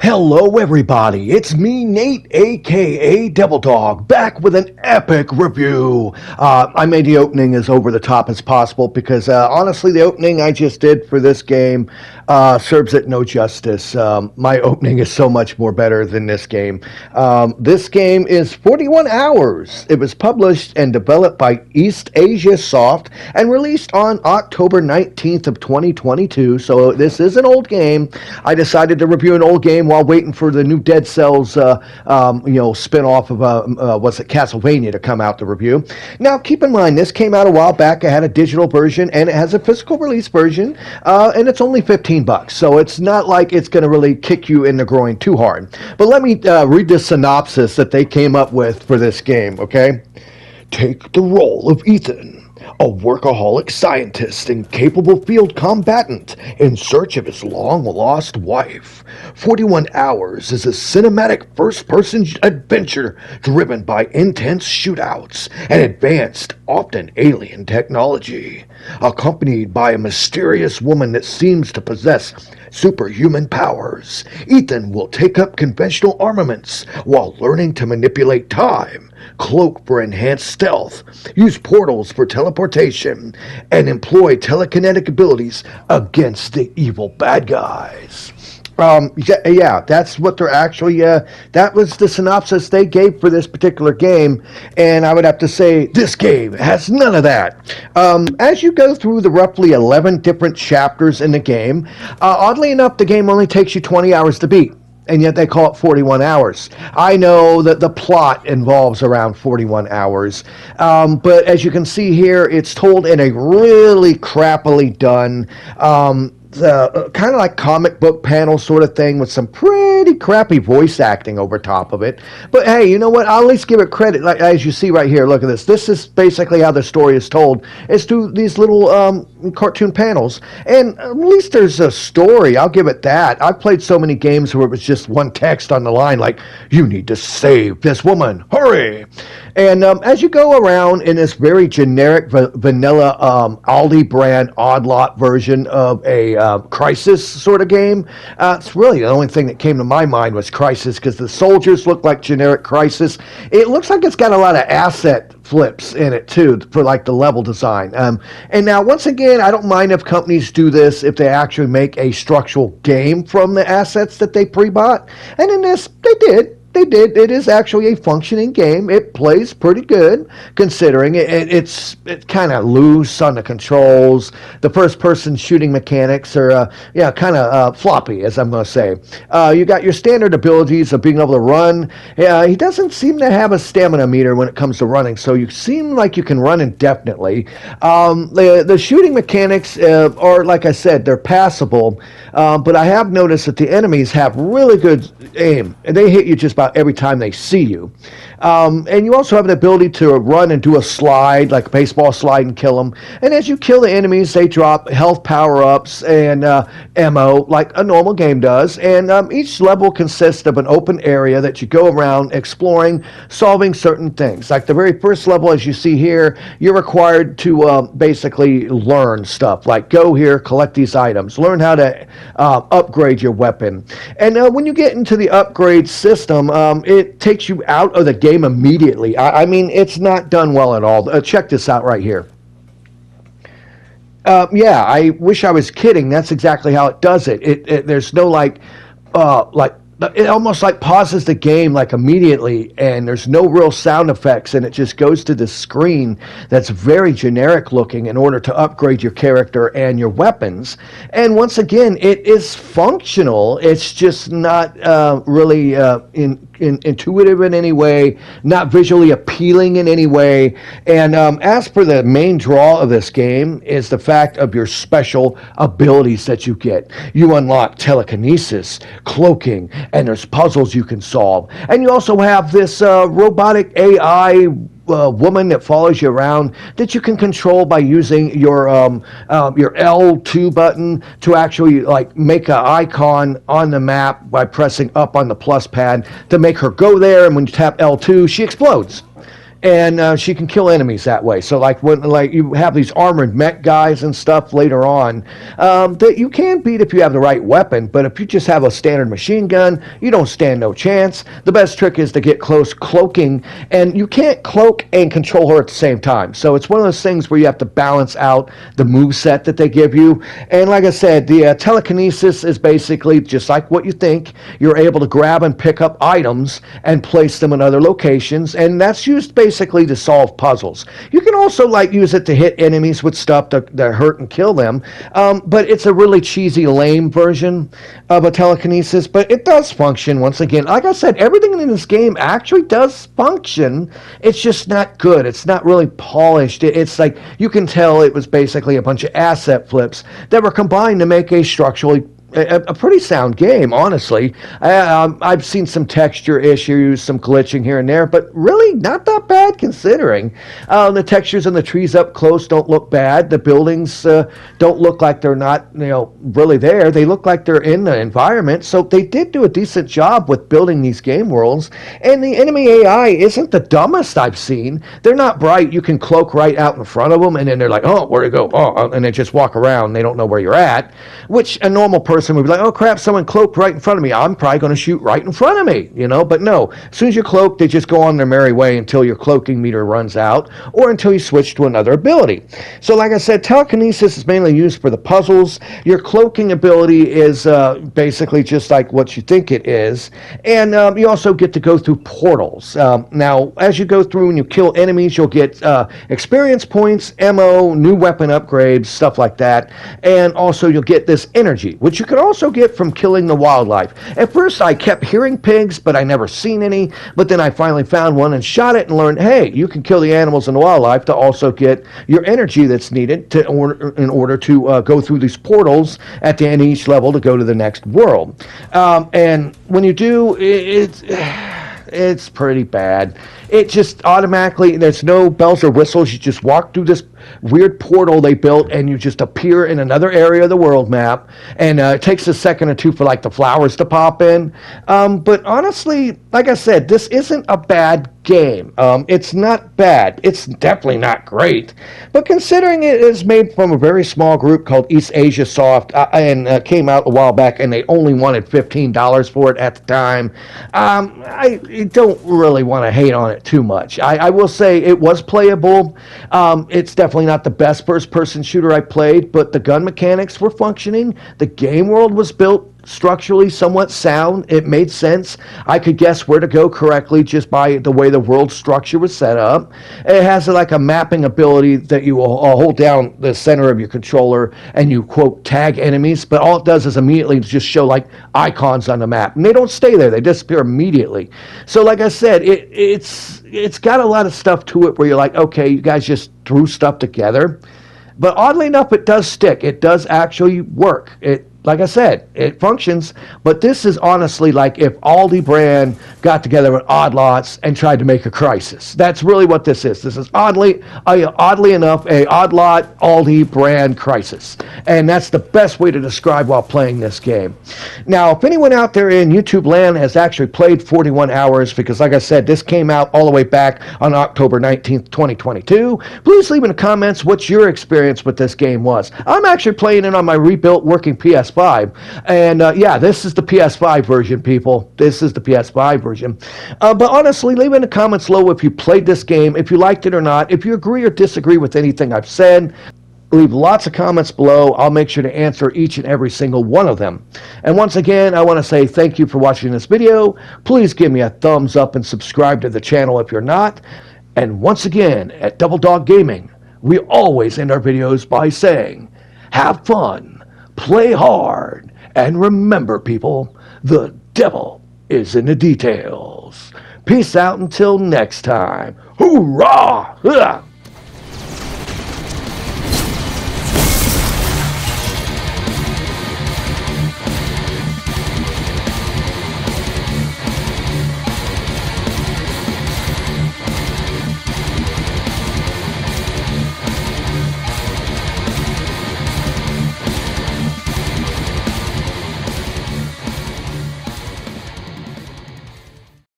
Hello, everybody. It's me, Nate, aka Devil Dog, back with an epic review. I made the opening as over the top as possible because honestly, the opening I just did for this game serves it no justice. My opening is so much more better than this game. This game is 41 hours. It was published and developed by East Asia Soft and released on October 19th of 2022. So this is an old game. I decided to review an old game while waiting for the new Dead Cells, spin-off of, what's it, Castlevania to come out to review. Now, keep in mind, this came out a while back. It had a digital version, and it has a physical release version, and it's only $15, so it's not like it's going to really kick you in the groin too hard. But let me read the synopsis that they came up with for this game, okay? Take the role of Ethan, a workaholic scientist and capable field combatant in search of his long-lost wife. 41 Hours is a cinematic first-person adventure driven by intense shootouts and advanced, often alien technology. Accompanied by a mysterious woman that seems to possess superhuman powers, Ethan will take up conventional armaments while learning to manipulate time, cloak for enhanced stealth, use portals for teleportation, and employ telekinetic abilities against the evil bad guys. That's what they're actually, that was the synopsis they gave for this particular game, and I would have to say this game has none of that. As you go through the roughly 11 different chapters in the game, oddly enough, the game only takes you 20 hours to beat. And yet they call it 41 hours. I know that the plot involves around 41 hours. But as you can see here, it's told in a really crappily done, kind of like comic book panel sort of thing with some pretty crappy voice acting over top of it. But hey, you know what? I'll at least give it credit. Like, as you see right here, look at this. This is basically how the story is told. It's through these little cartoon panels. And at least there's a story. I'll give it that. I've played so many games where it was just one text on the line like, you need to save this woman. Hurry! And as you go around in this very generic vanilla Aldi brand odd lot version of a Crisis sort of game, it's really the only thing that came to my mind was Crisis, because the soldiers look like generic Crisis. It looks like it's got a lot of asset flips in it too for like the level design. And now once again, I don't mind if companies do this if they actually make a structural game from the assets that they pre-bought. And in this, they did. They did. It is actually a functioning game. It plays pretty good, considering it's kind of loose on the controls. The first-person shooting mechanics are, kind of floppy, as I'm going to say. You got your standard abilities of being able to run. He doesn't seem to have a stamina meter when it comes to running, so you seem like you can run indefinitely. The shooting mechanics are, like I said, they're passable, but I have noticed that the enemies have really good aim, and they hit you just about every time they see you. And you also have the ability to run and do a slide, like a baseball slide, and kill them. And as you kill the enemies, they drop health power-ups and ammo, like a normal game does. And each level consists of an open area that you go around exploring, solving certain things. Like the very first level, as you see here, you're required to basically learn stuff. Like go here, collect these items, learn how to upgrade your weapon. And when you get into the upgrade system, it takes you out of the game immediately. I mean, it's not done well at all. Check this out right here. I wish I was kidding. That's exactly how it does it. There's no it almost like pauses the game like immediately, and there's no real sound effects, and it just goes to the screen that's very generic looking in order to upgrade your character and your weapons. And once again, it is functional. It's just not really intuitive in any way, not visually appealing in any way. And as for the main draw of this game is the fact of your special abilities that you get. You unlock telekinesis, cloaking, and there's puzzles you can solve. And you also have this robotic AI woman that follows you around that you can control by using your L2 button to actually like make an icon on the map by pressing up on the plus pad to make her go there, and when you tap L2 she explodes. and she can kill enemies that way. So like when like you have these armored mech guys and stuff later on, that you can beat if you have the right weapon. But if you just have a standard machine gun, you don't stand no chance. The best trick is to get close cloaking, and you can't cloak and control her at the same time. So it's one of those things where you have to balance out the move set that they give you. And like I said, the telekinesis is basically just like what you think. You're able to grab and pick up items and place them in other locations, and that's used basically to solve puzzles. You can also like use it to hit enemies with stuff that hurt and kill them, but it's a really cheesy, lame version of a telekinesis, but it does function. Once again, like I said, everything in this game actually does function. It's just not good. It's not really polished. It's like you can tell it was basically a bunch of asset flips that were combined to make a structurally a pretty sound game, honestly. I've seen some texture issues, some glitching here and there, but really not that bad considering. The textures and the trees up close don't look bad. The buildings don't look like they're not, really there. They look like they're in the environment. So they did do a decent job with building these game worlds. And the enemy AI isn't the dumbest I've seen. They're not bright. You can cloak right out in front of them, and then they're like, oh, where'd it go? Oh, and they just walk around. They don't know where you're at, which a normal person would be like, oh crap, someone cloaked right in front of me. I'm probably going to shoot right in front of me, But no, as soon as you're cloaked, they just go on their merry way until your cloaking meter runs out or until you switch to another ability. So like I said, telekinesis is mainly used for the puzzles. Your cloaking ability is basically just like what you think it is. And you also get to go through portals. Now, as you go through and you kill enemies, you'll get experience points, ammo, new weapon upgrades, stuff like that. And also you'll get this energy, which you can also get from killing the wildlife. At first I kept hearing pigs, but I never seen any. But then I finally found one and shot it and learned, hey, you can kill the animals and the wildlife to also get your energy that's needed in order to go through these portals at the end of each level to go to the next world. And when you do, it's pretty bad. It just automatically, there's no bells or whistles. You just walk through this weird portal they built and you just appear in another area of the world map, and it takes a second or two for like the flowers to pop in. But honestly, like I said, this isn't a bad game. It's not bad. It's definitely not great. But considering it is made from a very small group called East Asia Soft and came out a while back and they only wanted $15 for it at the time, I don't really want to hate on it too much. I will say it was playable. It's definitely not the best first-person shooter I played, but the gun mechanics were functioning. The game world was built structurally somewhat sound. It made sense. I could guess where to go correctly just by the way the world structure was set up. It has like a mapping ability that you will hold down the center of your controller and you, quote, tag enemies, but all it does is immediately just show like icons on the map. And they don't stay there. They disappear immediately. So like I said, it's got a lot of stuff to it where you're like, okay, you guys just threw stuff together. But oddly enough, it does stick. It does actually work. Like I said, it functions, but this is honestly like if Aldi brand got together with Odd Lots and tried to make a Crisis. That's really what this is. This is oddly enough, a Odd Lot Aldi brand Crisis. And that's the best way to describe while playing this game. Now, if anyone out there in YouTube land has actually played 41 hours, because like I said, this came out all the way back on October 19th, 2022, please leave in the comments what your experience with this game was. I'm actually playing it on my rebuilt working PS5. And yeah, this is the PS5 version, people. This is the PS5 version. But honestly, leave in the comments below if you played this game, if you liked it or not, if you agree or disagree with anything I've said. Leave lots of comments below. I'll make sure to answer each and every single one of them. And once again, I want to say thank you for watching this video. Please give me a thumbs up and subscribe to the channel if you're not. And once again, at Double Dog Gaming, we always end our videos by saying, have fun. Play hard, and remember, people, the devil is in the details. Peace out until next time. Hoorah!